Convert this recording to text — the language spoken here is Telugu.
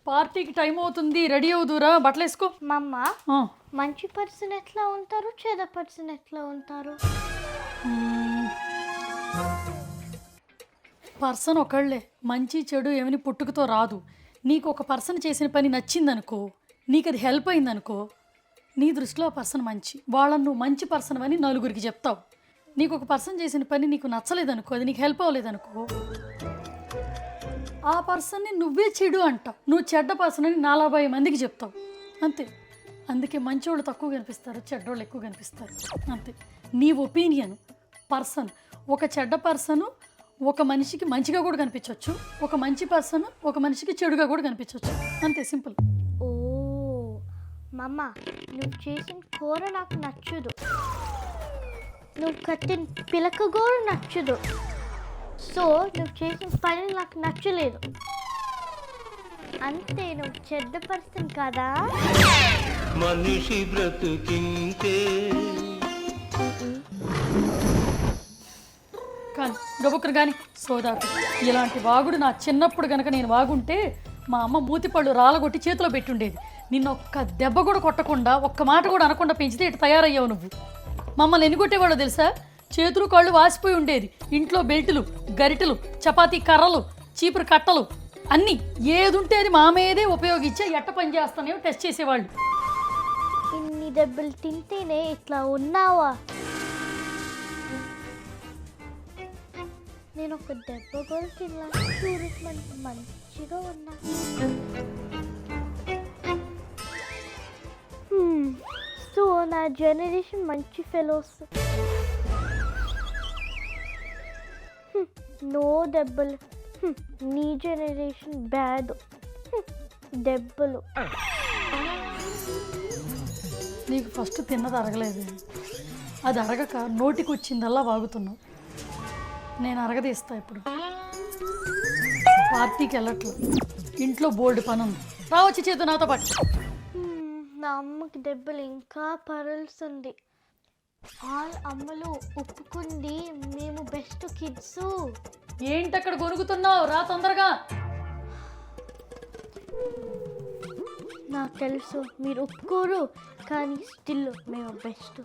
పార్టీకి టైం అవుతుంది, రెడీ అవుదురా, బట్టలు వేసుకో. మమ్మ మంచి పర్సన్ ఎట్లా ఉంటారు, చెడ్డ పర్సన్ ఎట్లా ఉంటారు? పర్సన్ ఒకళ్ళే, మంచి చెడు ఏమని పుట్టుకతో రాదు. నీకు ఒక పర్సన్ చేసిన పని నచ్చిందనుకో, నీకు అది హెల్ప్ అయిందనుకో, నీ దృష్టిలో ఆ పర్సన్ మంచి, వాళ్ళని నువ్వు మంచి పర్సన్ అని నలుగురికి చెప్తావు. నీకు ఒక పర్సన్ చేసిన పని నీకు నచ్చలేదనుకో, అది నీకు హెల్ప్ అవ్వలేదనుకో, ఆ పర్సన్ని నువ్వే చెడు అంటావు. నువ్వు చెడ్డ పర్సన్ అని 40 మందికి చెప్తావు, అంతే. అందుకే మంచోళ్ళు తక్కువ కనిపిస్తారు, చెడ్డోళ్ళు ఎక్కువ కనిపిస్తారు, అంతే. నీ ఒపీనియన్ పర్సన్, ఒక చెడ్డ పర్సను ఒక మనిషికి మంచిగా కూడా కనిపించవచ్చు, ఒక మంచి పర్సన్ ఒక మనిషికి చెడుగా కూడా కనిపించవచ్చు, అంతే, సింపుల్. ఓ మమ్మ, నువ్వు చేసిన కూర నాకు నచ్చదు, నువ్వు కట్టిన పిలక కూడా నచ్చదు, సో నువ్వు చేసిన పని నాకు నచ్చలేదు, అంతే. నువ్వు చెడ్డ పర్సన్ కదా. మనిషి బ్రతుకింతే. కానీ గబుక్కరు కానీ సోదాకు, ఇలాంటి వాగుడు నా చిన్నప్పుడు కనుక నేను వాగుంటే మా అమ్మ మూతిపళ్ళు రాలగొట్టి చేతిలో పెట్టుండేది. నిన్న ఒక్క దెబ్బ కూడా కొట్టకుండా, ఒక్క మాట కూడా అనకుండా పెంచితే ఇటు తయారయ్యావు నువ్వు. మమ్మల్ని ఎన్ని కొట్టేవాళ్ళో తెలుసా? చేతులు కాళ్ళు వాసిపోయి ఉండేది. ఇంట్లో బెల్టులు, గరిటెలు, చపాతీ కర్రలు, చీపురు కట్టలు అన్నీ ఏది ఉంటే అది మా మీదే ఉపయోగించే ఎట్ట పని చేస్తానేమో టెస్ట్ చేసేవాళ్ళు. ఇన్ని దెబ్బలు తింటేనే ఇట్లా ఉన్నావా? నేను ఒక దెబ్బ కూడా తిన్నా, చూడు మంచిగా ఉన్నా. సో నా జనరేషన్ మంచి ఫెలోస్, నో దెబ్బలు. నీ జనరేషన్ బ్యాడ్, దెబ్బలు. నీకు ఫస్ట్ తిన్నది అరగలేదు, అది అరగక నోటికి వచ్చిందల్లా వాగుతున్నావు. నేను అరగదీస్తా ఇప్పుడు. పార్టీకి వెళ్ళట్లేదు, ఇంట్లో బోల్డ్ పని ఉంది, రావచ్చి చేతు నాతో పాటు. నా అమ్మకి దెబ్బలు ఇంకా పరల్సింది. వాళ్ళ అమ్మలు ఒప్పుకుంది, మేము బెస్ట్ కిడ్స్. ఏంటక్కడ గొనుగుతున్నావు, రా తొందరగా. నాకు తెలుసు మీరు ఒప్పుకోరు, కానీ స్టిల్ మేము బెస్ట్.